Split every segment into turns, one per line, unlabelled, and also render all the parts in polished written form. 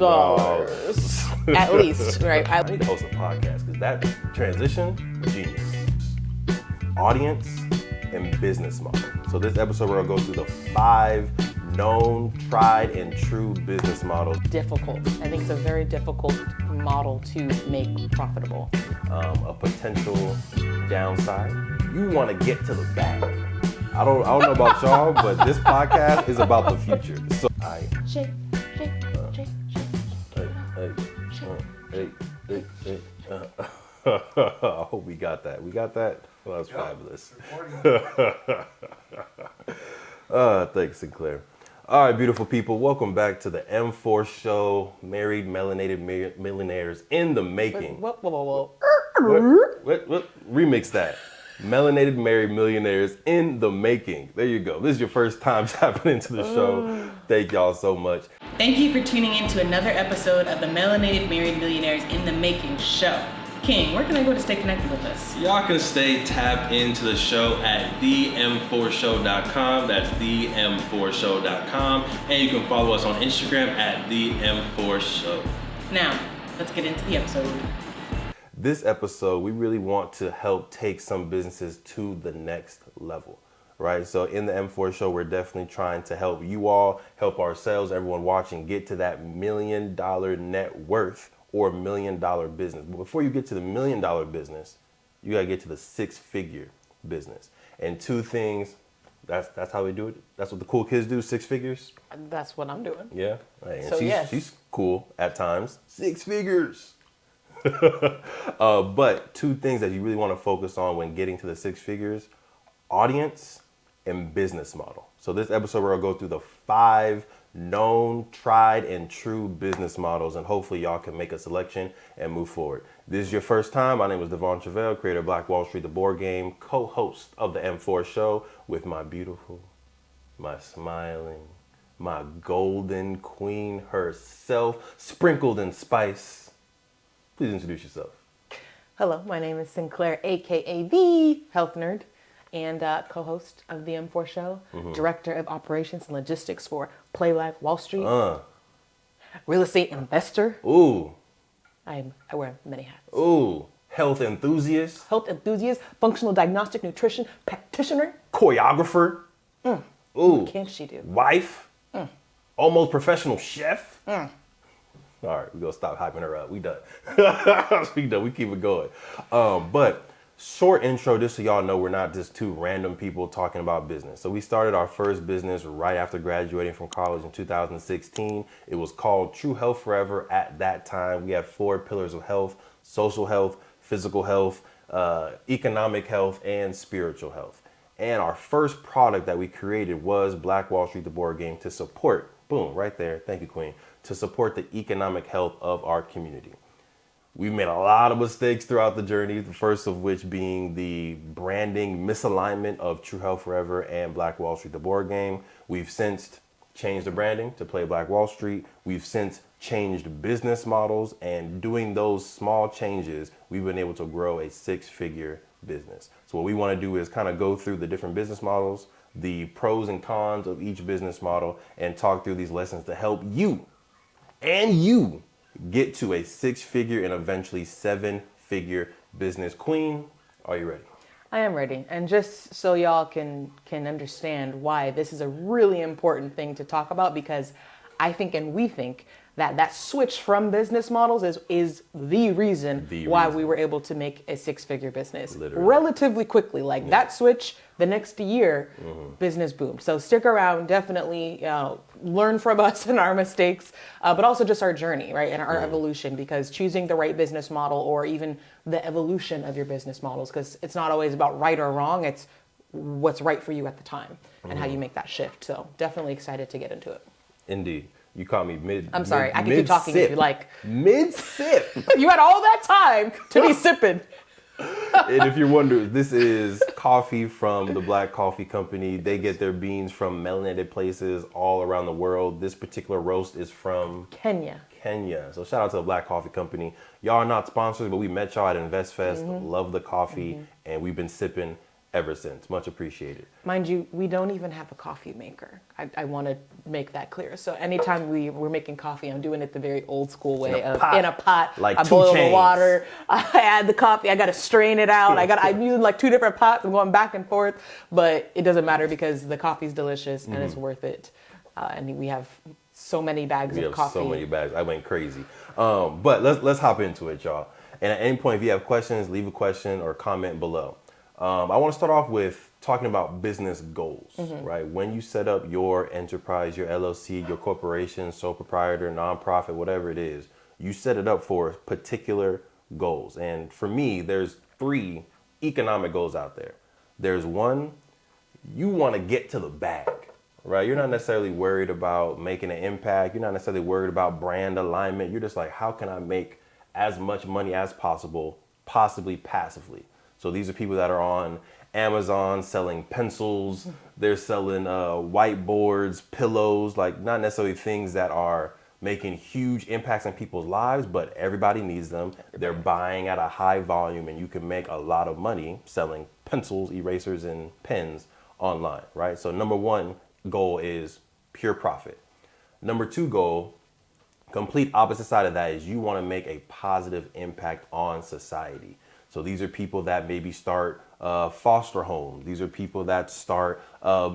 At least, right?
I need to host a podcast because that transition, genius. Audience and business model. So this episode we're gonna go through the 5 known, tried, and true business models.
Difficult. I think it's a very difficult model to make profitable.
A potential downside. You want to get to the bag. I don't know about y'all, but this podcast is about the future. So
Shake.
I hope we got that. We got that? Well, that was fabulous. Thanks, Sinclair. All right, beautiful people. Welcome back to the M4 Show, Married Melanated Millionaires in the making.
Whoa.
What? Remix that. Melanated Married Millionaires in the making. There you go. This is your first time tapping into the show. Thank y'all so much.
Thank you for tuning in to another episode of the Melanated Married Millionaires in the Making show. King, where can I go to stay connected with us?
Y'all can stay tapped into the show at them4show.com. That's them4show.com. And you can follow us on Instagram at them4show.
Now, let's get into the episode.
This episode, we really want to help take some businesses to the next level, right? So in the M4 Show, we're definitely trying to help you all, help ourselves, everyone watching, get to that $1 million net worth or $1 million business. But before you get to the $1 million business, you gotta get to the 6-figure business. And 2 things, that's how we do it. That's what the cool kids do, 6 figures.
That's what I'm doing.
Yeah, and
So
she's cool at times. 6 figures. But 2 things that you really want to focus on when getting to the 6 figures: audience and business model. So this episode, we're gonna go through the 5 known, tried, and true business models, and hopefully y'all can make a selection and move forward. This is your first time. My name is De'Von Travell, creator of Black Wall Street, the board game, co-host of the M4 Show with my beautiful, my smiling, my golden queen herself, sprinkled in spice. Please introduce yourself.
Hello, my name is Sinclair, aka the Health Nerd, and co-host of the M4 Show, Director of Operations and Logistics for Play Black Wall Street, real estate investor.
Ooh.
I wear many hats.
Ooh. Health enthusiast.
Functional diagnostic nutrition practitioner.
Choreographer. Ooh.
What can she do?
Wife. Almost professional chef. All right, we're going to stop hyping her up. We done. We keep it going. But short intro, just so y'all know, we're not just 2 random people talking about business. So we started our first business right after graduating from college in 2016. It was called True Health Forever at that time. We had 4 pillars of health: social health, physical health, economic health, and spiritual health. And our first product that we created was Black Wall Street, the board game, to support, boom, right there, thank you, Queen, to support the economic health of our community. We've made a lot of mistakes throughout the journey, the first of which being the branding misalignment of True Health Forever and Black Wall Street, the board game. We've since changed the branding to Play Black Wall Street. We've since changed business models, and doing those small changes, we've been able to grow a 6-figure business. So what we want to do is kind of go through the different business models, the pros and cons of each business model, and talk through these lessons to help you get to a 6-figure and eventually 7-figure business. Queen, are you ready?
I am ready. And just so y'all can understand why this is a really important thing to talk about, because I think and we think that switch from business models is the reason why we were able to make a 6-figure business relatively quickly. That switch, the next year, business boomed. So stick around, definitely learn from us and our mistakes, but also just our journey, right? And our evolution, because choosing the right business model, or even the evolution of your business models, because it's not always about right or wrong, it's what's right for you at the time and how you make that shift. So definitely excited to get into it.
Indeed. You caught me mid.
I'm sorry. I can keep talking if you like.
Mid-sip.
You had all that time to be sipping.
And if you're wondering, this is coffee from the Black Coffee Company. They get their beans from melanated places all around the world. This particular roast is from
Kenya.
So shout out to the Black Coffee Company. Y'all are not sponsors, but we met y'all at InvestFest. Love the coffee, and we've been sipping ever since. Much appreciated.
Mind you, we don't even have a coffee maker. I want to make that clear. So anytime we're making coffee, I'm doing it the very old school way in a pot.
Like
I
2
boil the
Chainz.
water. I add the coffee. I got to strain it out. I'm using like 2 different pots. I'm going back and forth, but it doesn't matter because the coffee's delicious and it's worth it. And we have so many bags of coffee.
So many bags. I went crazy. But let's hop into it, y'all. And at any point, if you have questions, leave a question or comment below. I want to start off with talking about business goals, right? When you set up your enterprise, your LLC, your corporation, sole proprietor, nonprofit, whatever it is, you set it up for particular goals. And for me, there's 3 economic goals out there. There's 1, you want to get to the bag, right? You're not necessarily worried about making an impact. You're not necessarily worried about brand alignment. You're just like, how can I make as much money as possible, possibly passively? So these are people that are on Amazon selling pencils. They're selling whiteboards, pillows, like not necessarily things that are making huge impacts on people's lives, but everybody needs them. They're buying at a high volume, and you can make a lot of money selling pencils, erasers, and pens online, right? So number 1 goal is pure profit. Number 2 goal, complete opposite side of that, is you want to make a positive impact on society. So these are people that maybe start foster homes. These are people that start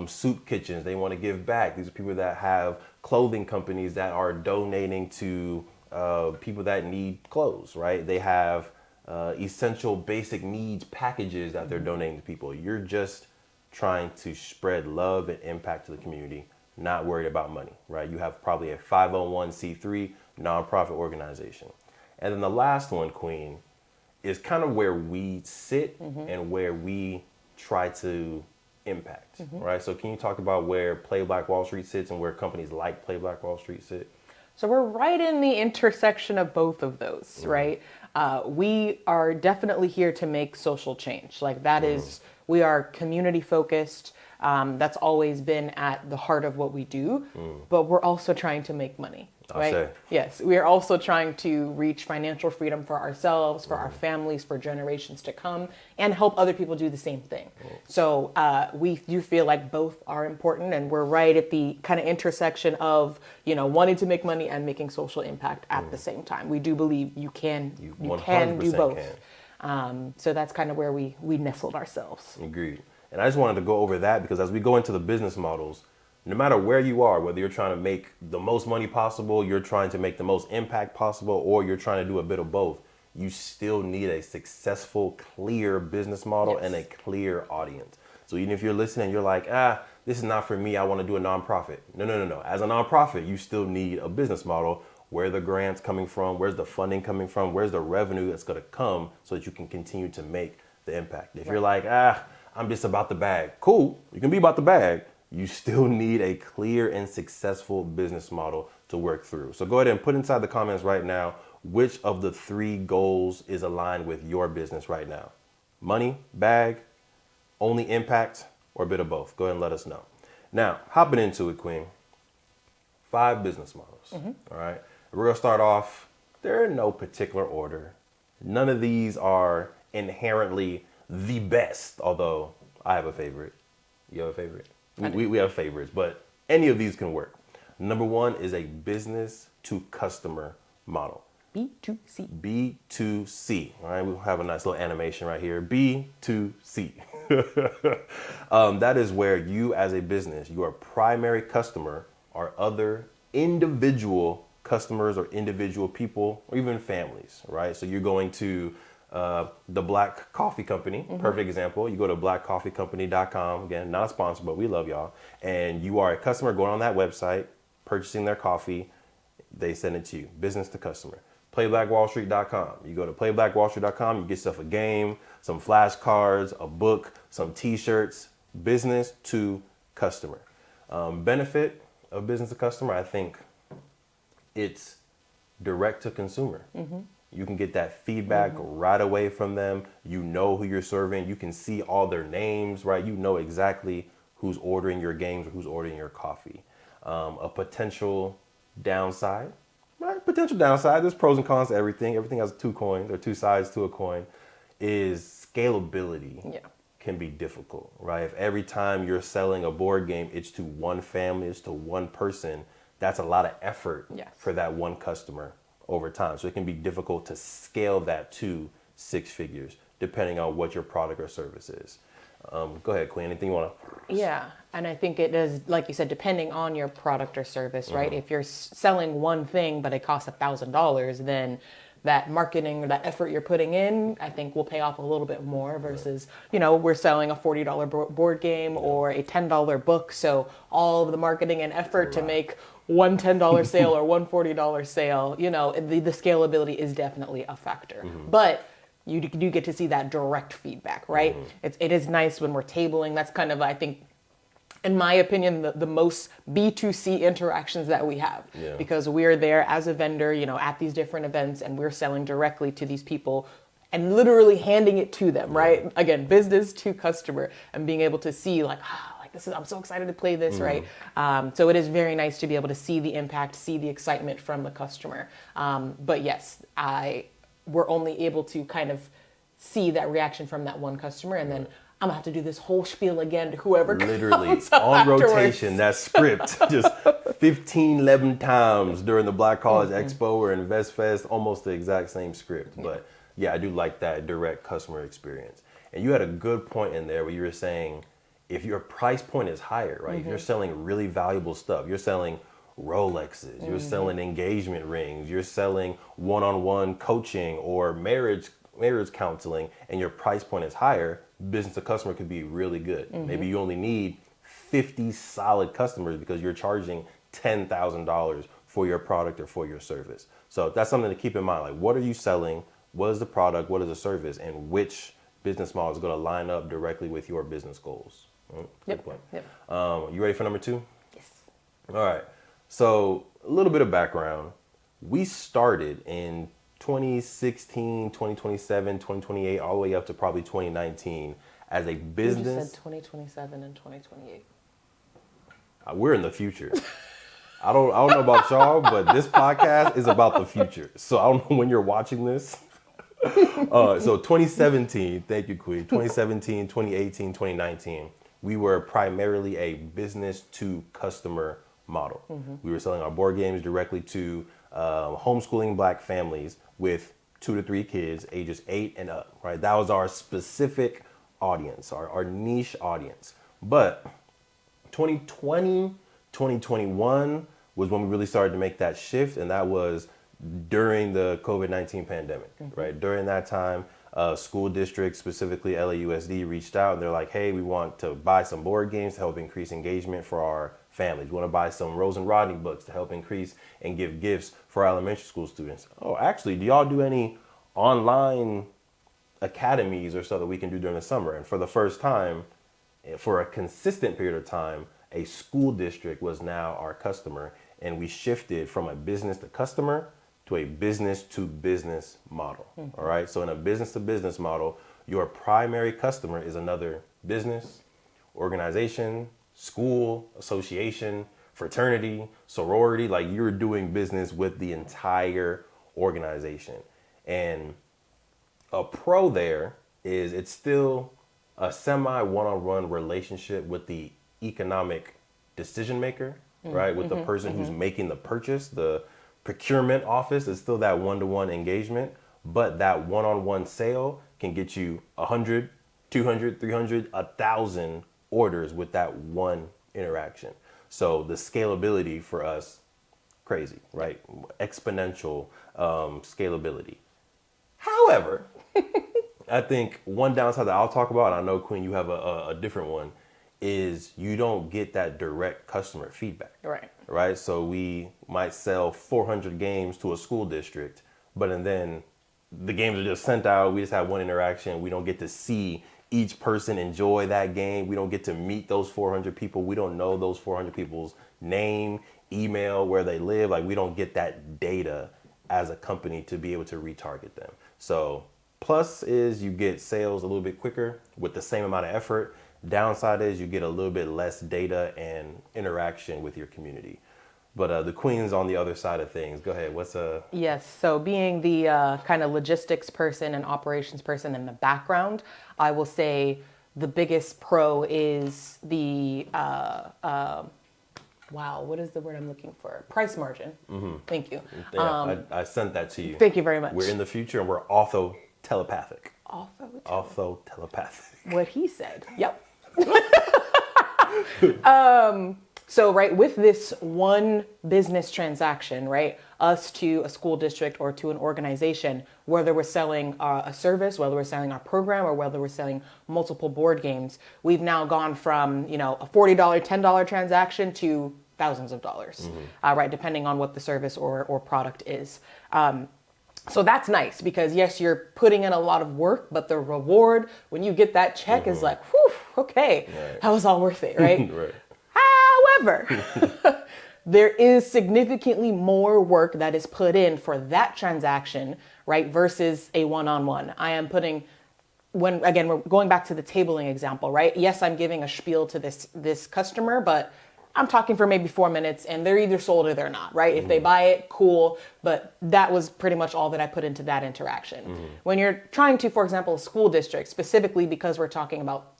soup kitchens. They want to give back. These are people that have clothing companies that are donating to people that need clothes, right? They have essential basic needs packages that they're donating to people. You're just trying to spread love and impact to the community, not worried about money, right? You have probably a 501c3 nonprofit organization. And then the last one, Queen, is kind of where we sit and where we try to impact, right? So can you talk about where Play Black Wall Street sits and where companies like Play Black Wall Street sit?
So we're right in the intersection of both of those, right? We are definitely here to make social change. Like that is, we are community focused. That's always been at the heart of what we do, but we're also trying to make money, right? Yes, we are also trying to reach financial freedom for ourselves, for our families, for generations to come, and help other people do the same thing. So we do feel like both are important, and we're right at the kind of intersection of, you know, wanting to make money and making social impact at the same time. We do believe you can do both. So that's kind of where we nestled ourselves.
Agreed. And I just wanted to go over that because as we go into the business models, no matter where you are, whether you're trying to make the most money possible, you're trying to make the most impact possible, or you're trying to do a bit of both, you still need a successful, clear business model and a clear audience. So even if you're listening, you're like, this is not for me, I want to do a nonprofit. No. As a nonprofit, you still need a business model. Where are the grants coming from? Where's the funding coming from? Where's the revenue that's going to come so that you can continue to make the impact? If you're like, I'm just about the bag. Cool, you can be about the bag. You still need a clear and successful business model to work through. So go ahead and put inside the comments right now, which of the 3 goals is aligned with your business right now? Money, bag, only impact, or a bit of both? Go ahead and let us know. Now, hopping into it, Queen, 5 business models, all right? We're gonna start off, they're in no particular order. None of these are inherently the best, although I have a favorite. You have a favorite? We have favorites, but any of these can work. Number 1 is a business to customer model.
B2C.
B2C. All right, we'll have a nice little animation right here. B2C. That is where you as a business, your primary customer are other individual customers or individual people or even families, right? So you're going to the Black Coffee Company, perfect example. You go to blackcoffeecompany.com, again, not a sponsor, but we love y'all. And you are a customer going on that website, purchasing their coffee, they send it to you, business to customer. Playblackwallstreet.com. You go to playblackwallstreet.com, you get yourself a game, some flashcards, a book, some t-shirts, business to customer. Benefit of business to customer, I think it's direct to consumer. You can get that feedback right away from them. You know who you're serving. You can see all their names, right? You know exactly who's ordering your games or who's ordering your coffee. A potential downside, right? Potential downside, there's pros and cons to everything. Everything has 2 coins or 2 sides to a coin, is scalability.
Yeah.
can be difficult, right? If every time you're selling a board game, it's to one family, it's to one person, that's a lot of effort for that one customer over time. So it can be difficult to scale that to 6 figures, depending on what your product or service is. Go ahead, Queen. Anything you want to?
Yeah, and I think it is, like you said, depending on your product or service, right? If you're selling one thing, but it costs $1,000, then that marketing or that effort you're putting in, I think will pay off a little bit more versus, you know, we're selling a $40 board game or a $10 book. So all of the marketing and effort to make one $10 sale or one $40 sale, you know, the scalability is definitely a factor. But you do get to see that direct feedback, right? It is nice when we're tabling. That's kind of, I think, in my opinion, the most B2C interactions that we have, because we're there as a vendor, you know, at these different events, and we're selling directly to these people and literally handing it to them, right? Again, business to customer, and being able to see like, this is, I'm so excited to play this, right? So it is very nice to be able to see the impact, see the excitement from the customer. But yes, we're only able to kind of see that reaction from that one customer, and then I'm gonna have to do this whole spiel again to whoever
literally
comes
on
afterwards.
rotation. That script just 11 times during the Black College Expo or Invest Fest, almost the exact same script. But yeah, I do like that direct customer experience. And you had a good point in there where you were saying, if your price point is higher, right? If you're selling really valuable stuff, you're selling Rolexes, you're selling engagement rings, you're selling one-on-one coaching or marriage counseling, and your price point is higher, business to customer could be really good. Maybe you only need 50 solid customers because you're charging $10,000 for your product or for your service. So that's something to keep in mind. Like, what are you selling? What is the product? What is the service? And which business model is going to line up directly with your business goals? Good point. You ready for number 2?
Yes.
All right. So a little bit of background. We started in 2016, 2027, 2028, all the way up to probably 2019 as a business.
You just said 2027 and 2028.
We're in the future. I don't know about y'all, but this podcast is about the future. So I don't know when you're watching this. So 2017, thank you, Queen. 2017, 2018, 2019, we were primarily a business to customer model. We were selling our board games directly to homeschooling Black families with 2 to 3 kids, ages 8 and up, right? That was our specific audience, our niche audience. But 2020, 2021 was when we really started to make that shift, and that was during the COVID-19 pandemic, right? During that time, school districts, specifically LAUSD, reached out and they're like, hey, we want to buy some board games to help increase engagement for our families. We want to buy some Rose and Rodney books to help increase and give gifts for our elementary school students. Oh, actually, do y'all do any online academies or stuff that we can do during the summer? And for the first time, for a consistent period of time, a school district was now our customer, and we shifted from a business to customer to a business to business model. All right. So in a business to business model, your primary customer is another business, organization, school, association, fraternity, sorority. Like, you're doing business with the entire organization. And a pro there is it's still a semi one-on-one relationship with the economic decision maker, right? With the person who's making the purchase. The procurement office is still that one-to-one engagement, but that one-on-one sale can get you 100, 200, 300, 1,000 orders with that one interaction. So the scalability for us, crazy, right? Exponential scalability. However, I think one downside that I'll talk about, and I know, Queen, you have a different one, is you don't get that direct customer feedback. Right. So we might sell 400 games to a school district, but then the games are just sent out. We just have one interaction. We don't get to see each person enjoy that game. We don't get to meet those 400 people. We don't know those 400 people's name, email, where they live. Like, we don't get that data as a company to be able to retarget them. So plus is you get sales a little bit quicker with the same amount of effort. Downside is you get a little bit less data and interaction with your community. But the Queen's on the other side of things. Go ahead.
Yes. So being the kind of logistics person and operations person in the background, I will say the biggest pro is the wow, what is the word I'm looking for? Price margin. Thank you.
Yeah, I sent that to you.
Thank you very much.
We're in the future and we're ortho-telepathic. Ortho-telepathic.
What he said. Yep. So, right, with this one business transaction, right, us to a school district or to an organization, whether we're selling a service, whether we're selling our program, or whether we're selling multiple board games, we've now gone from, a $40, $10 transaction to thousands of dollars, right, depending on what the service or product is. So that's nice because, yes, you're putting in a lot of work, but the reward when you get that check is like, whew, okay, that was all worth it, right?
Right.
However, there is significantly more work that is put in for that transaction, right, versus a one-on-one. I am putting, again, we're going back to the tabling example, right? Yes, I'm giving a spiel to this customer, but I'm talking for maybe 4 minutes and they're either sold or they're not, right? If they buy it, cool. But that was pretty much all that I put into that interaction. When you're trying to, for example, a school district, specifically because we're talking about,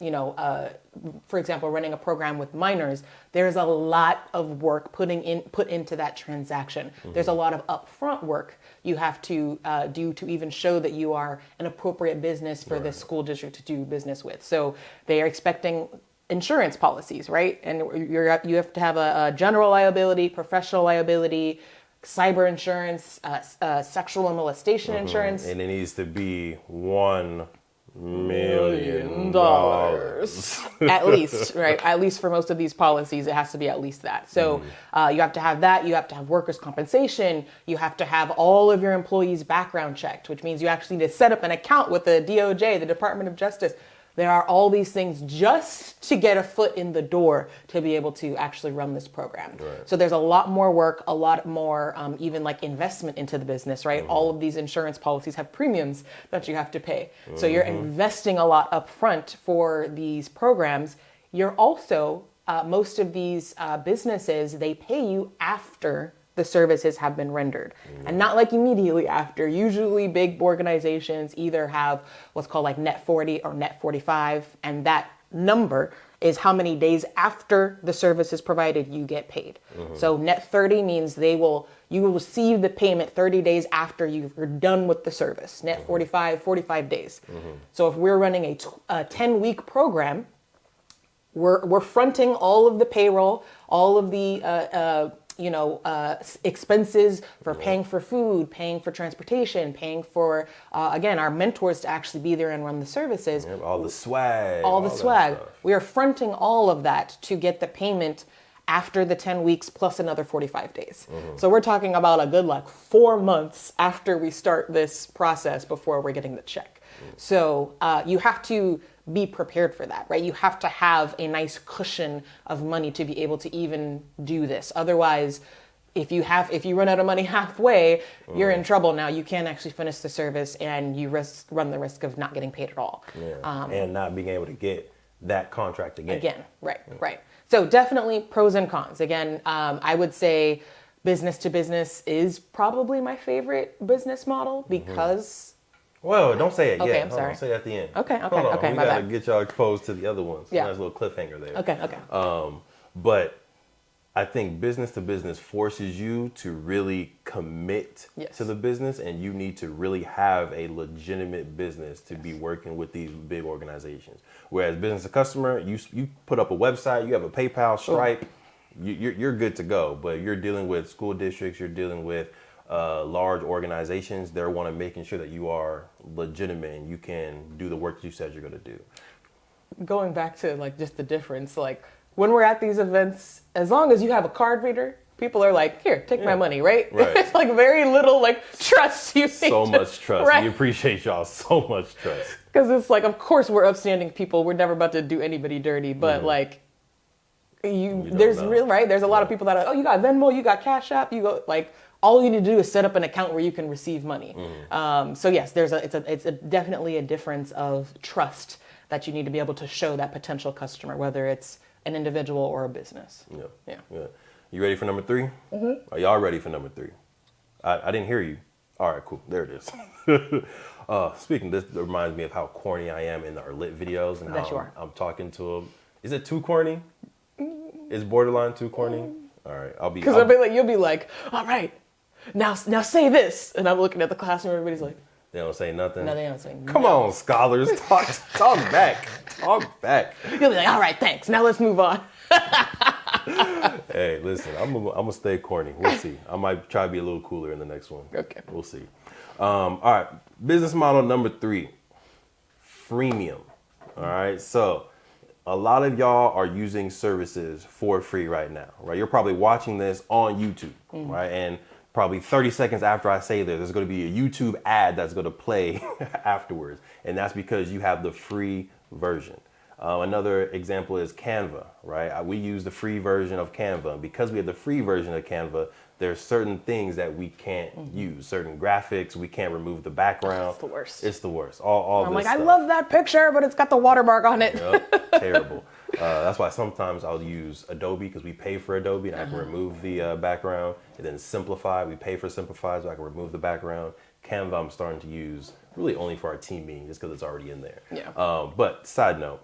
for example, running a program with minors, there's a lot of work put into that transaction. There's a lot of upfront work you have to do to even show that you are an appropriate business for this school district to do business with. So they are expecting insurance policies, right? And you have to have a general liability, professional liability, cyber insurance, sexual molestation insurance.
And it needs to be $1 million.
At least, right? At least for most of these policies, it has to be at least that. So you have to have that. You have to have workers' compensation. You have to have all of your employees' background checked, which means you actually need to set up an account with the DOJ, the Department of Justice. There are all these things just to get a foot in the door to be able to actually run this program.
Right.
So there's a lot more work, a lot more even like investment into the business, right? All of these insurance policies have premiums that you have to pay. So you're investing a lot up front for these programs. You're also, most of these businesses, they pay you after the services have been rendered and not like immediately after. Usually big organizations either have what's called like net 40 or net 45. And that number is how many days after the service is provided you get paid. So net 30 means you will receive the payment 30 days after you're done with the service. Net 45 days. So if we're running a 10-week program, we're fronting all of the payroll, all of the expenses for paying for food, paying for transportation, paying for, again, our mentors to actually be there and run the services.
All the swag.
All the swag. We are fronting all of that to get the payment after the 10 weeks plus another 45 days. So we're talking about a good 4 months after we start this process before we're getting the check. So you have to be prepared for that, right? You have to have a nice cushion of money to be able to even do this. Otherwise, if you run out of money halfway, you're in trouble. Now you can't actually finish the service and you run the risk of not getting paid at all.
And not being able to get that contract again.
Right. So definitely pros and cons. Again, I would say business to business is probably my favorite business model because
Well, don't say it yet.
Okay, I'm sorry.
Say it at the end.
Okay,
Hold on.
my
We gotta
bad.
get y'all exposed to the other ones.
Yeah.
Nice little cliffhanger there.
Okay.
But I think business to business forces you to really commit
Yes.
to the business, and you need to really have a legitimate business to be working with these big organizations. Whereas business to customer, you put up a website, you have a PayPal, Stripe, you're good to go. But you're dealing with school districts, you're dealing with large organizations. They're want to making sure that you are legitimate and you can do the work you said you're going to do.
Going back to just the difference, when we're at these events, as long as you have a card reader, people are like, here, take my money, right? It's very little trust you need.
So much trust.
Right?
We appreciate y'all so much trust.
Because it's of course we're upstanding people. We're never about to do anybody dirty, but there's a lot of people that are, you got Venmo, you got Cash App, you go all you need to do is set up an account where you can receive money. So yes, it's definitely a difference of trust that you need to be able to show that potential customer, whether it's an individual or a business.
Yeah. You ready for number 3? Are y'all ready for number 3? I didn't hear you. All right, cool. There it is. Speaking, this reminds me of how corny I am in our lit videos and
That you
how
are.
I'm talking to them. Is it too corny? Is borderline too corny? All right,
Because you'll be like, all right, now say this, and I'm looking at the classroom. Everybody's like,
They don't say nothing.
no, they don't say.
Come on, scholars, talk back, talk back.
You'll be like, all right, thanks. Now let's move on.
Hey, listen, I'm gonna stay corny. We'll see. I might try to be a little cooler in the next one.
Okay.
We'll see. All right, business model number 3, freemium. All right, so a lot of y'all are using services for free right now, right? You're probably watching this on YouTube, right? And probably 30 seconds after I say this, there's going to be a YouTube ad that's going to play afterwards, and that's because you have the free version. Another example is Canva, right? We use the free version of Canva. And because we have the free version of Canva, there's certain things that we can't use, certain graphics, we can't remove the background.
It's the worst.
It's the worst. All
I'm
this
like,
stuff.
I love that picture, but it's got the watermark on it.
Yep, terrible. That's why sometimes I'll use Adobe because we pay for Adobe and I can remove the background. And then Simplify, we pay for Simplify so I can remove the background. Canva I'm starting to use really only for our team meeting just because it's already in there.
Yeah.
But side note,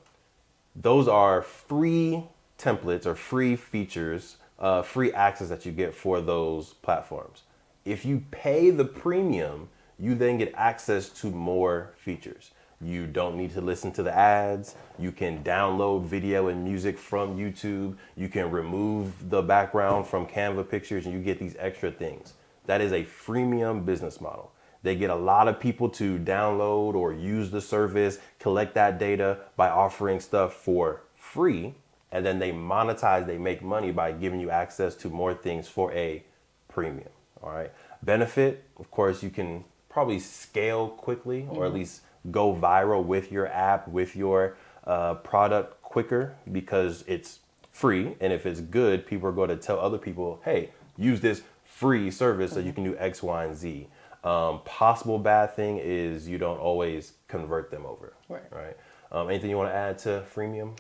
those are free templates or free features, free access that you get for those platforms. If you pay the premium, you then get access to more features. You don't need to listen to the ads. You can download video and music from YouTube. You can remove the background from Canva pictures and you get these extra things. That is a freemium business model. They get a lot of people to download or use the service, collect that data by offering stuff for free, and then they monetize, they make money by giving you access to more things for a premium, all right? Benefit, of course, you can probably scale quickly or at least go viral with your app, with your product quicker because it's free. And if it's good, people are going to tell other people, hey, use this free service so you can do X, Y, and Z. Possible bad thing is you don't always convert them over, right? Anything you want to add to freemium?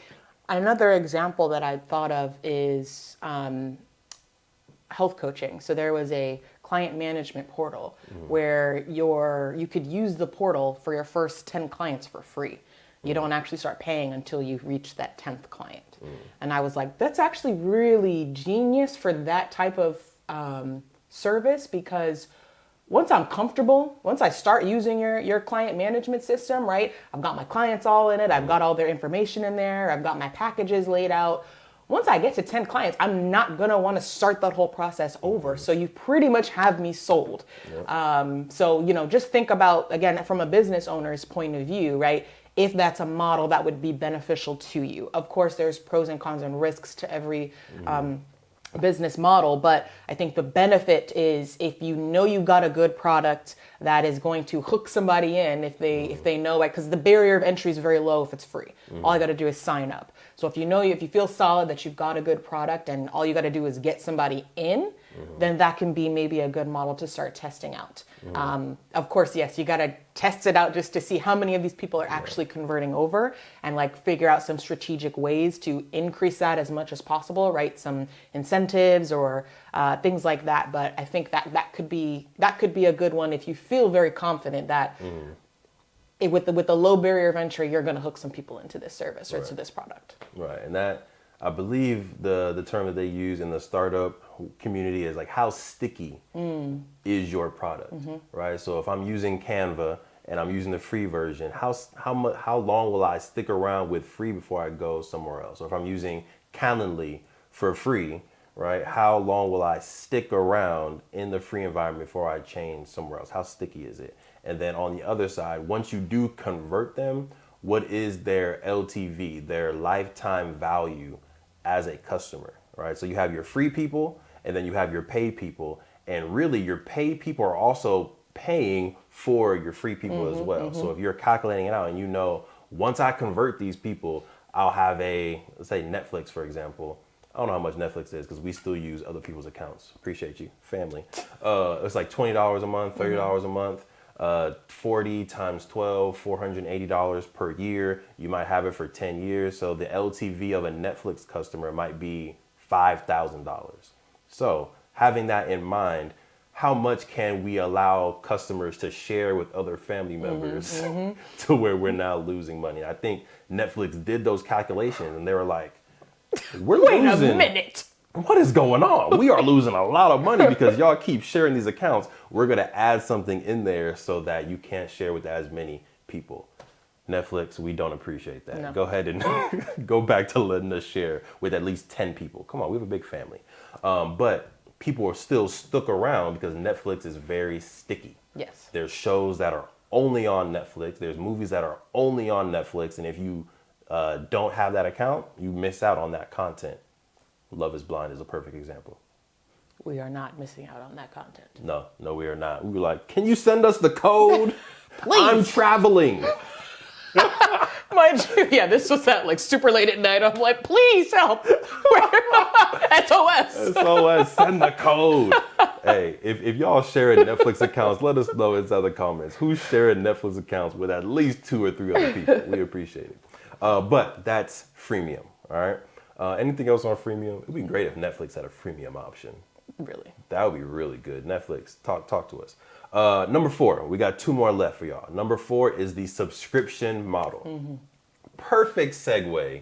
Another example that I thought of is health coaching. So there was a client management portal where you could use the portal for your first 10 clients for free. You don't actually start paying until you reach that 10th client. And I was like, that's actually really genius for that type of service because once I'm comfortable, once I start using your client management system, right? I've got my clients all in it. I've got all their information in there. I've got my packages laid out. Once I get to 10 clients, I'm not going to want to start that whole process over. So you pretty much have me sold. Yep. So, just think about, again, from a business owner's point of view, right? If that's a model that would be beneficial to you. Of course, there's pros and cons and risks to every business model, but I think the benefit is if you know you got a good product that is going to hook somebody in if they know it, because the barrier of entry is very low if it's free. All I got to do is sign up. So if you feel solid that you've got a good product and all you got to do is get somebody in, then that can be maybe a good model to start testing out. Of course, yes, you got to test it out just to see how many of these people are actually converting over and figure out some strategic ways to increase that as much as possible, right? Some incentives or things like that. But I think that could be a good one if you feel very confident that with the low barrier of entry, you're going to hook some people into this service or to this product.
Right, and that, I believe the term that they use in the startup community is how sticky is your product, right? So if I'm using Canva and I'm using the free version, how long will I stick around with free before I go somewhere else? Or if I'm using Calendly for free, right? How long will I stick around in the free environment before I change somewhere else? How sticky is it? And then on the other side, once you do convert them, what is their LTV, their lifetime value as a customer, right? So you have your free people and then you have your paid people. And really your paid people are also paying for your free people as well. So if you're calculating it out and once I convert these people, I'll have let's say Netflix, for example. I don't know how much Netflix is because we still use other people's accounts. Appreciate you, family. It's like $20 a month, $30 a month. 40 times 12, $480 per year. You might have it for 10 years. So the LTV of a Netflix customer might be $5,000. So having that in mind, how much can we allow customers to share with other family members to where we're now losing money? I think Netflix did those calculations and they were like, we're
Wait
losing.
a minute.
What is going on? We are losing a lot of money because y'all keep sharing these accounts. We're going to add something in there so that you can't share with as many people. Netflix, we don't appreciate that.
No.
Go ahead and go back to letting us share with at least 10 people. Come on, we have a big family. But people are still stuck around because Netflix is very sticky.
Yes.
There's shows that are only on Netflix. There's movies that are only on Netflix. And if you don't have that account, you miss out on that content. Love is Blind is a perfect example.
We are not missing out on that content.
No, we are not. We were like, can you send us the code?
Please.
I'm traveling.
Mind you, yeah, this was at like super late at night. I'm like, please help. SOS.
SOS, send the code. Hey, if y'all sharing Netflix accounts, let us know inside the comments. Who's sharing Netflix accounts with at least 2 or 3 other people? We appreciate it. But that's freemium, all right? Anything else on freemium? It'd be great if Netflix had a freemium option.
Really?
That would be really good. Netflix, talk to us. Number 4, we got 2 more left for y'all. Number 4 is the subscription model. Perfect segue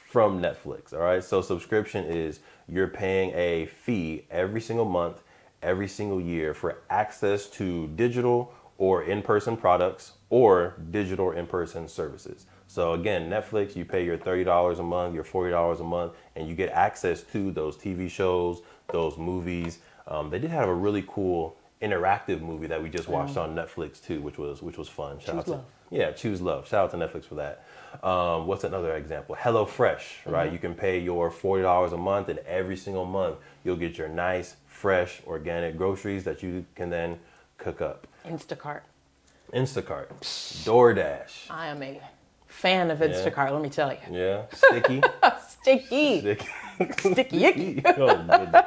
from Netflix, all right? So subscription is you're paying a fee every single month, every single year for access to digital or in-person products or digital or in-person services. So again, Netflix, you pay your $30 a month, your $40 a month, and you get access to those TV shows, those movies. They did have a really cool interactive movie that we just watched on Netflix too, which was fun.
Choose Love.
Yeah, Choose Love. Shout out to Netflix for that. What's another example? HelloFresh, right? You can pay your $40 a month, and every single month you'll get your nice, fresh, organic groceries that you can then cook up.
Instacart.
DoorDash.
I am a fan of Instacart, let me tell you.
Yeah, Sticky.
Sticky. Sticky icky.
Oh, goodness.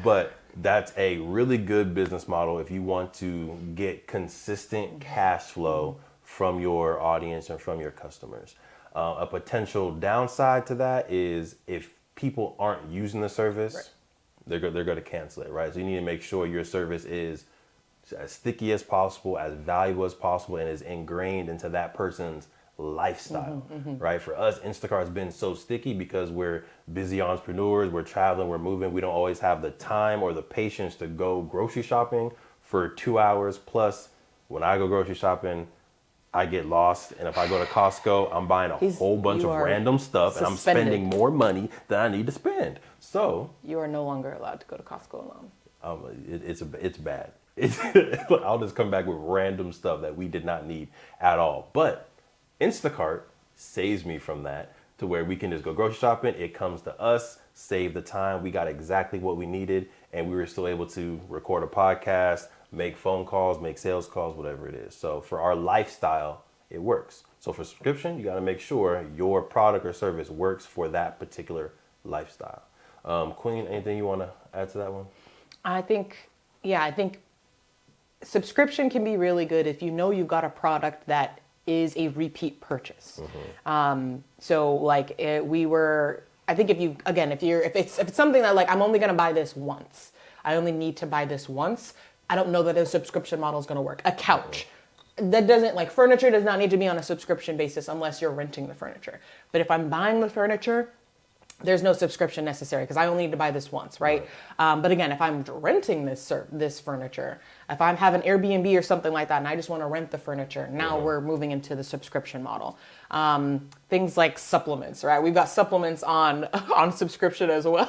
But that's a really good business model if you want to get consistent cash flow from your audience and from your customers. A potential downside to that is if people aren't using the service, they're going to cancel it, right? So you need to make sure your service is as sticky as possible, as valuable as possible, and is ingrained into that person's lifestyle, right? For us, Instacart has been so sticky because we're busy entrepreneurs, we're traveling, we're moving. We don't always have the time or the patience to go grocery shopping for 2 hours. Plus, when I go grocery shopping, I get lost. And if I go to Costco, I'm buying a whole bunch of random stuff and I'm spending more money than I need to spend. So
you are no longer allowed to go to Costco alone.
It's bad. I'll just come back with random stuff that we did not need at all. But Instacart saves me from that to where we can just go grocery shopping. It comes to us, save the time. We got exactly what we needed, and we were still able to record a podcast, make phone calls, make sales calls, whatever it is. So for our lifestyle, it works. So for subscription, you got to make sure your product or service works for that particular lifestyle. Queen, anything you want to add to that one? I
think subscription can be really good if you know you've got a product that is a repeat purchase. So like I think if it's something that like, I'm only going to buy this once, I only need to buy this once, I don't know that a subscription model is going to work. A couch that doesn't, like, furniture does not need to be on a subscription basis unless you're renting the furniture. But if I'm buying the furniture, there's no subscription necessary because I only need to buy this once, right? But again, if I'm renting this furniture, if I have an Airbnb or something like that and I just want to rent the furniture, now we're moving into the subscription model. Things like supplements, right? We've got supplements on subscription as well.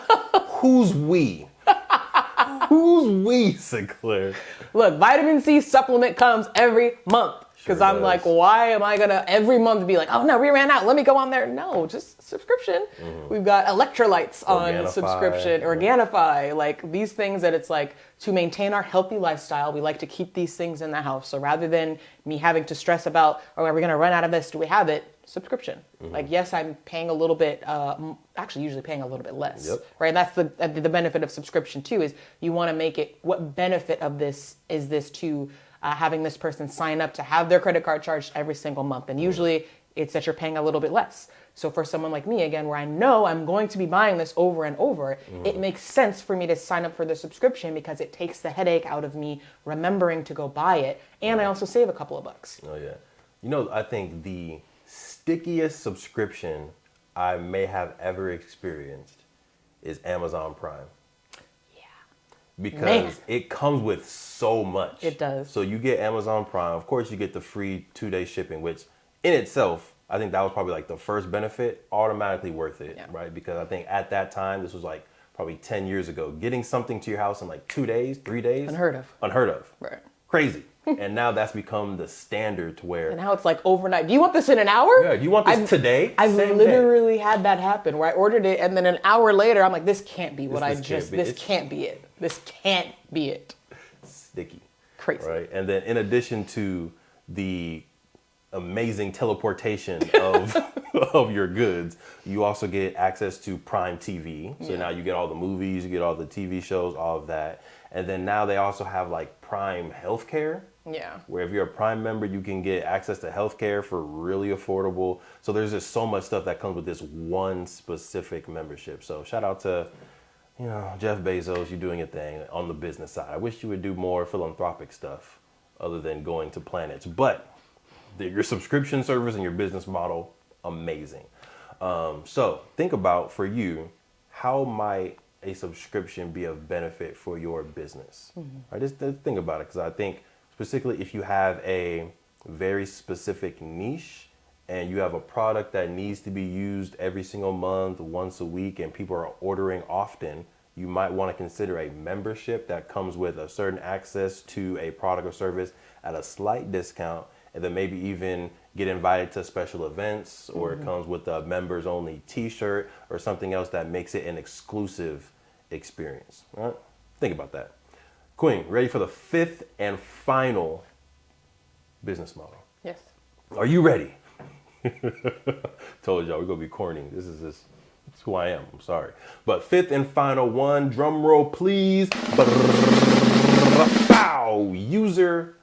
Who's we? Who's we, Sinclair?
Look, vitamin C supplement comes every month. Because I'm like, why am I going to every month be like, oh no, we ran out, let me go on there. No, just subscription. We've got electrolytes on subscription, Organifi, like these things that it's like to maintain our healthy lifestyle, we like to keep these things in the house. So rather than me having to stress about, oh, are we going to run out of this? Do we have it? Subscription. Like, yes, I'm paying a little bit, actually usually paying a little bit less, right? And that's the benefit of subscription too, is you want to make it, what benefit of this is this to having this person sign up to have their credit card charged every single month. And usually it's that you're paying a little bit less. So for someone like me, again, where I know I'm going to be buying this over and over, it makes sense for me to sign up for the subscription because it takes the headache out of me remembering to go buy it. And I also save a couple of bucks.
Oh, yeah. You know, I think the stickiest subscription I may have ever experienced is Amazon Prime. Because it comes with so much.
It does.
So you get Amazon Prime. Of course, you get the free 2-day shipping, which in itself, I think that was probably like the first benefit, automatically worth it, right? Because I think at that time, this was like probably 10 years ago, getting something to your house in like 2 days, 3 days.
Unheard of.
Unheard of.
Right.
Crazy. And now that's become the standard to where.
And now it's like overnight. Do you want this in an hour?
Yeah, do you want this today?
I've
Same
literally had that happen where I ordered it and then an hour later I'm like, this can't be what
This
can't be it. This can't be it.
Sticky.
Crazy.
Right. And then in addition to the amazing teleportation of of your goods, you also get access to Prime TV. So now you get all the movies, you get all the TV shows, all of that. And then now they also have like Prime Healthcare.
Yeah.
Where if you're a Prime member, you can get access to healthcare for really affordable. So there's just so much stuff that comes with this one specific membership. So shout out to, you know, Jeff Bezos, you're doing your thing on the business side. I wish you would do more philanthropic stuff other than going to planets. But your subscription service and your business model, amazing. So think about, for you, how might a subscription be of benefit for your business? Right, just think about it, because I think specifically if you have a very specific niche and you have a product that needs to be used every single month, once a week, and people are ordering often, you might want to consider a membership that comes with a certain access to a product or service at a slight discount, and then maybe even get invited to special events, or it comes with a members only t-shirt or something else that makes it an exclusive experience. Right? Think about that. Queen, ready for the fifth and final business model?
Yes.
Are you ready? Told y'all we're gonna be corny. This is who I am. I'm sorry. But fifth and final one, drum roll please. Bow! User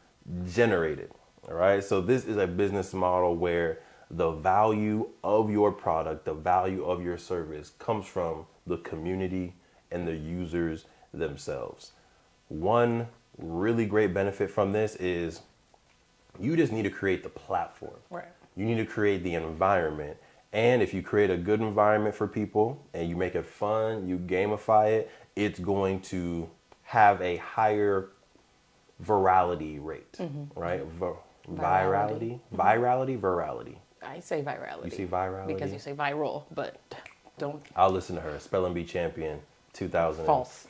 generated. All right. So this is a business model where the value of your product, the value of your service comes from the community and the users themselves. One really great benefit from this is you just need to create the platform.
Right.
You need to create the environment. And if you create a good environment for people and you make it fun, you gamify it, it's going to have a higher virality rate, right? Virality? Virality?
I say virality.
You see virality?
Because you say viral, but don't.
I'll listen to her. Spelling Bee champion, 2000.
False.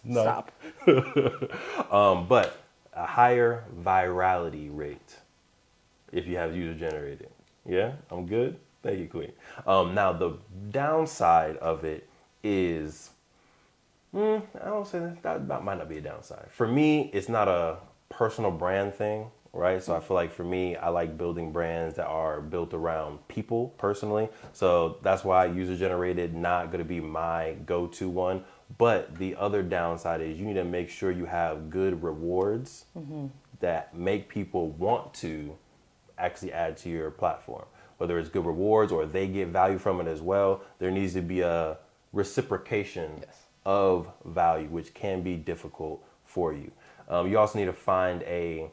No.
Stop.
But a higher virality rate if you have user generated. Yeah, I'm good. Thank you, Queen. Now the downside of it is, I don't say that might not be a downside. For me, it's not a personal brand thing, right? So I feel like for me, I like building brands that are built around people personally. So that's why user generated not going to be my go-to one. But the other downside is you need to make sure you have good rewards that make people want to actually add to your platform. Whether it's good rewards or they get value from it as well, there needs to be a reciprocation of value, which can be difficult for you. You also need to find a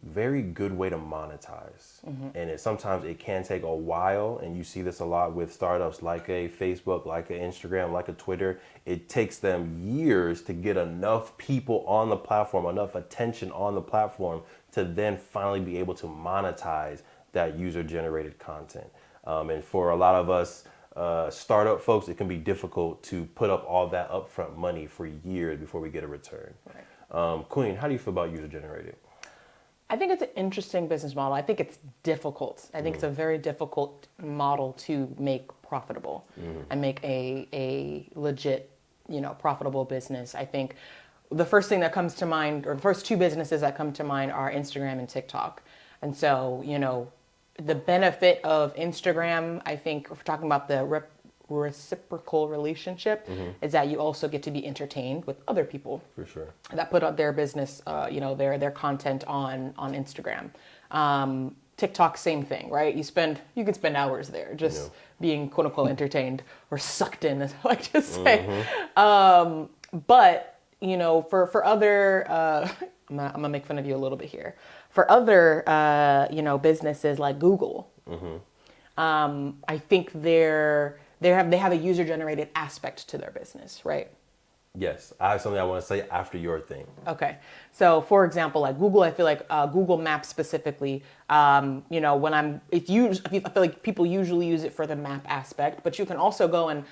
very good way to monetize. And sometimes it can take a while, and you see this a lot with startups like a Facebook, like an Instagram, like a Twitter. It takes them years to get enough people on the platform, enough attention on the platform to then finally be able to monetize that user-generated content. And for a lot of us startup folks, it can be difficult to put up all that upfront money for years before we get a return. Right. Queen, how do you feel about user-generated?
I think it's an interesting business model. I think it's difficult. I think it's a very difficult model to make profitable and make a legit, profitable business. I think the first thing that comes to mind, or the first two businesses that come to mind, are Instagram and TikTok. And so, the benefit of Instagram, I think, if we're talking about the reciprocal relationship, is that you also get to be entertained with other people.
For sure.
That put up their business, their content on Instagram. TikTok, same thing, right? You can spend hours there just being quote unquote entertained or sucked in, as I like to say. But you know, for other, I'm gonna make fun of you a little bit here. For other, you know, businesses like Google, I think they have a user generated aspect to their business, right?
Yes, I have something I want to say after your thing.
Okay. So for example, like Google, I feel like Google Maps specifically, you know, I feel like people usually use it for the map aspect, but you can also go and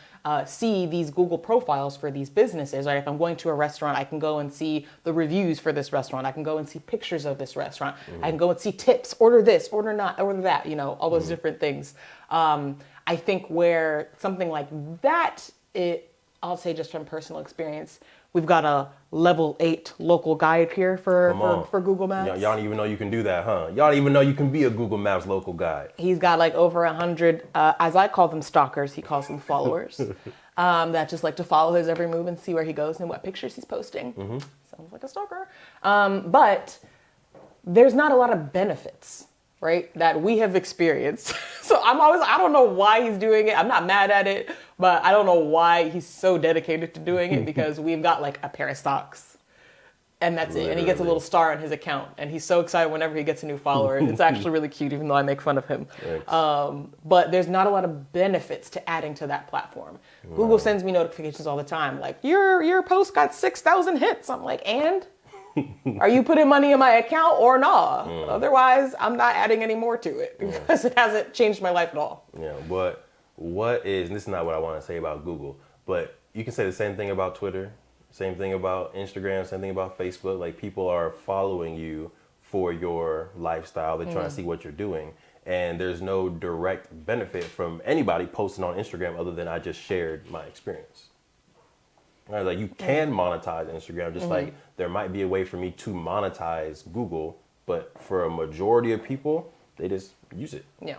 see these Google profiles for these businesses, right? If I'm going to a restaurant, I can go and see the reviews for this restaurant. I can go and see pictures of this restaurant. I can go and see tips, order this, order not, order that, you know, all those different things. I think where something like that, I'll say just from personal experience, we've got a level 8 local guide here for Google Maps.
Y'all don't even know you can do that, huh? Y'all don't even know you can be a Google Maps local guide.
He's got like over 100, as I call them stalkers, he calls them followers, that just like to follow his every move and see where he goes and what pictures he's posting. Sounds like a stalker. But there's not a lot of benefits, right, that we have experienced. So I don't know why he's doing it. I'm not mad at it, but I don't know why he's so dedicated to doing it, because we've got like a pair of stocks and that's it. And he gets a little star on his account and he's so excited whenever he gets a new follower. It's actually really cute, even though I make fun of him. But there's not a lot of benefits to adding to that platform. Google sends me notifications all the time. Like, your post got 6,000 hits. I'm like, and? Are you putting money in my account or not? Otherwise, I'm not adding any more to it, because it hasn't changed my life at all.
Yeah, but what is, and this is not what I want to say about Google, but you can say the same thing about Twitter, same thing about Instagram, same thing about Facebook. Like, people are following you for your lifestyle. They're trying to see what you're doing. And there's no direct benefit from anybody posting on Instagram other than I just shared my experience. Right, like, you can monetize Instagram, just like there might be a way for me to monetize Google, but for a majority of people, they just use it.
Yeah,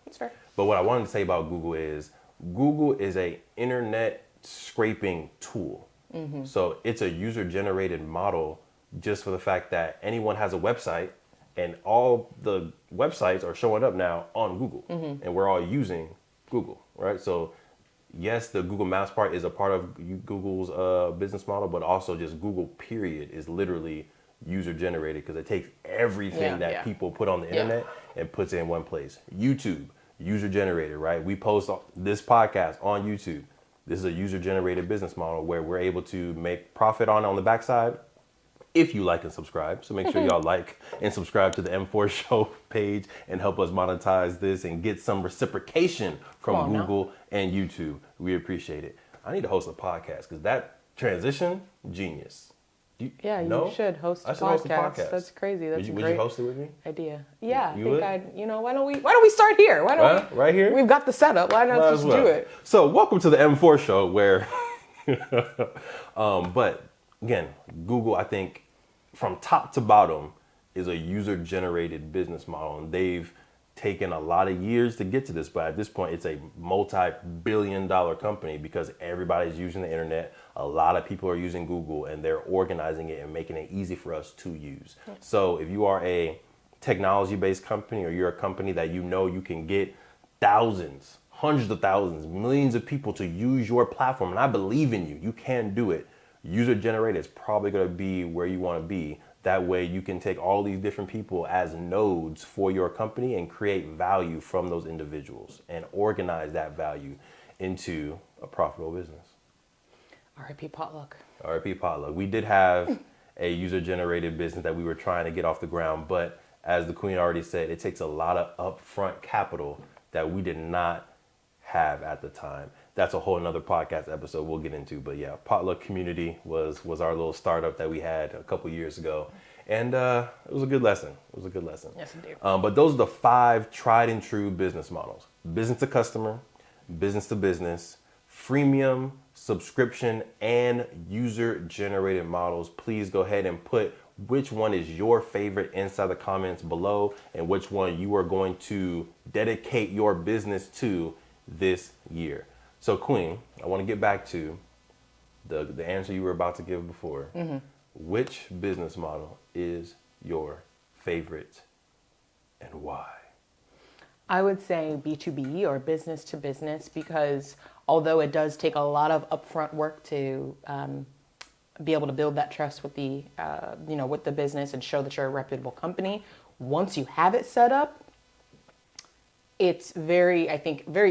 that's fair.
But what I wanted to say about Google is a internet scraping tool. So it's a user-generated model just for the fact that anyone has a website, and all the websites are showing up now on Google, and we're all using Google, right? So yes, the Google Maps part is a part of Google's business model, but also just Google period is literally user generated, because it takes everything that people put on the internet and puts it in one place. YouTube, user generated, right? We post this podcast on YouTube. This is a user generated business model where we're able to make profit on the backside, if you like and subscribe. So make sure y'all like and subscribe to the M4 Show page and help us monetize this and get some reciprocation from Google and YouTube. We appreciate it. I need to host a podcast, because that transition, genius.
You should host a podcast. That's crazy. That's
would you host it with me?
Idea. Yeah,
you
I think why don't we start here?
Right here?
We've got the setup. Why not just do it?
So welcome to the M4 Show, where, but again, Google, I think, from top to bottom, is a user-generated business model, and they've taken a lot of years to get to this, but at this point, it's a multi-billion-dollar company, because everybody's using the internet. A lot of people are using Google, and they're organizing it and making it easy for us to use. So if you are a technology-based company, or you're a company that you can get thousands, hundreds of thousands, millions of people to use your platform, and I believe in you, you can do it. User-generated is probably going to be where you want to be. That way you can take all these different people as nodes for your company and create value from those individuals and organize that value into a profitable business.
R.I.P. Potluck.
R.I.P. Potluck. We did have a user-generated business that we were trying to get off the ground, but as the Queen already said, it takes a lot of upfront capital that we did not have at the time. That's a whole nother podcast episode we'll get into. But yeah, Potluck Community was our little startup that we had a couple years ago. And it was a good lesson.
Yes, indeed.
But those are the 5 tried and true business models. Business to customer, business to business, freemium, subscription, and user-generated models. Please go ahead and put which one is your favorite inside the comments below, and which one you are going to dedicate your business to this year. So Queen, I want to get back to the answer you were about to give before. Which business model is your favorite and why?
I would say B2B or business to business, because although it does take a lot of upfront work to be able to build that trust with the with the business and show that you're a reputable company, once you have it set up, it's very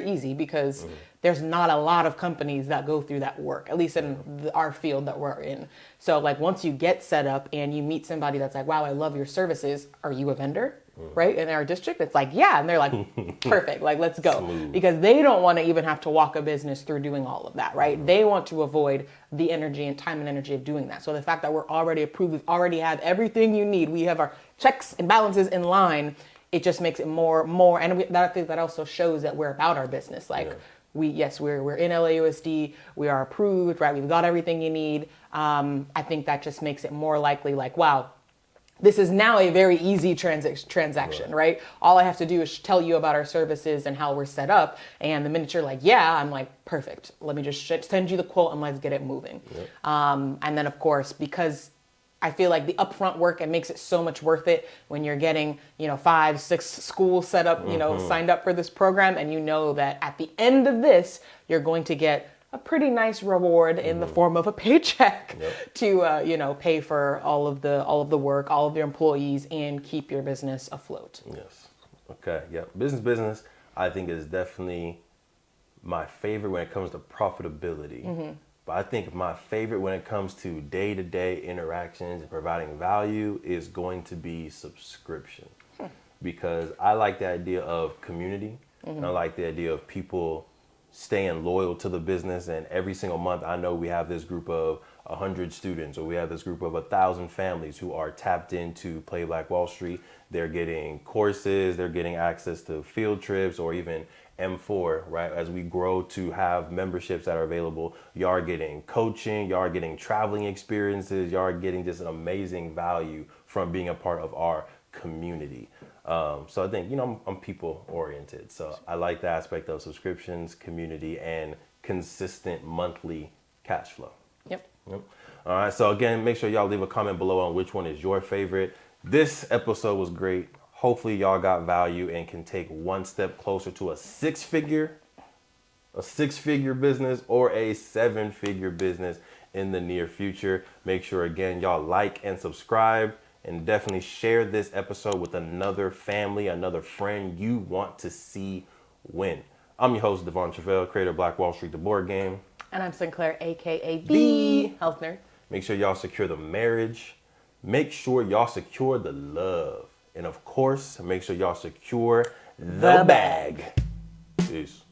easy, because there's not a lot of companies that go through that work, at least in our field that we're in. So like once you get set up and you meet somebody that's like, wow, I love your services. Are you a vendor? Right? In our district, it's like, yeah. And they're like, perfect. Like, let's go.
Smooth.
Because they don't want to even have to walk a business through doing all of that, right? They want to avoid the energy and time and energy of doing that. So the fact that we're already approved, we've already have everything you need. We have our checks and balances in line. It just makes it more, and I think that also shows that we're about our business. Like we're in LAUSD, we are approved, right? We've got everything you need. I think that just makes it more likely, like, wow, this is now a very easy transaction, right? All I have to do is tell you about our services and how we're set up. And the minute you're like, yeah, I'm like, perfect. Let me just send you the quote and let's get it moving. And then of course, because I feel like the upfront work, it makes it so much worth it when you're getting, 5, 6 schools set up, signed up for this program. And you know that at the end of this, you're going to get a pretty nice reward in the form of a paycheck to, pay for all of the work, all of your employees, and keep your business afloat.
Yes. Okay. Yeah. Business, I think, is definitely my favorite when it comes to profitability. But I think my favorite when it comes to day-to-day interactions and providing value is going to be subscription. Because I like the idea of community. And I like the idea of people staying loyal to the business, and every single month I know we have this group of 100 students, or we have this group of 1,000 families who are tapped into Play Black Wall Street. They're getting courses, they're getting access to field trips, or even M4, right? As we grow to have memberships that are available, y'all are getting coaching, y'all are getting traveling experiences, y'all are getting just an amazing value from being a part of our community. So I think, I'm people oriented. So I like the aspect of subscriptions, community, and consistent monthly cash flow.
Yep.
All right. So again, make sure y'all leave a comment below on which one is your favorite. This episode was great. Hopefully y'all got value and can take one step closer to a six-figure business or a 7-figure business in the near future. Make sure, again, y'all like and subscribe. And definitely share this episode with another family, another friend you want to see win. I'm your host, De'Von creator of Black Wall Street, the board game.
And I'm Sinclair, a.k.a. the Health Nerd.
Make sure y'all secure the marriage. Make sure y'all secure the love. And of course, make sure y'all secure the bag. Peace.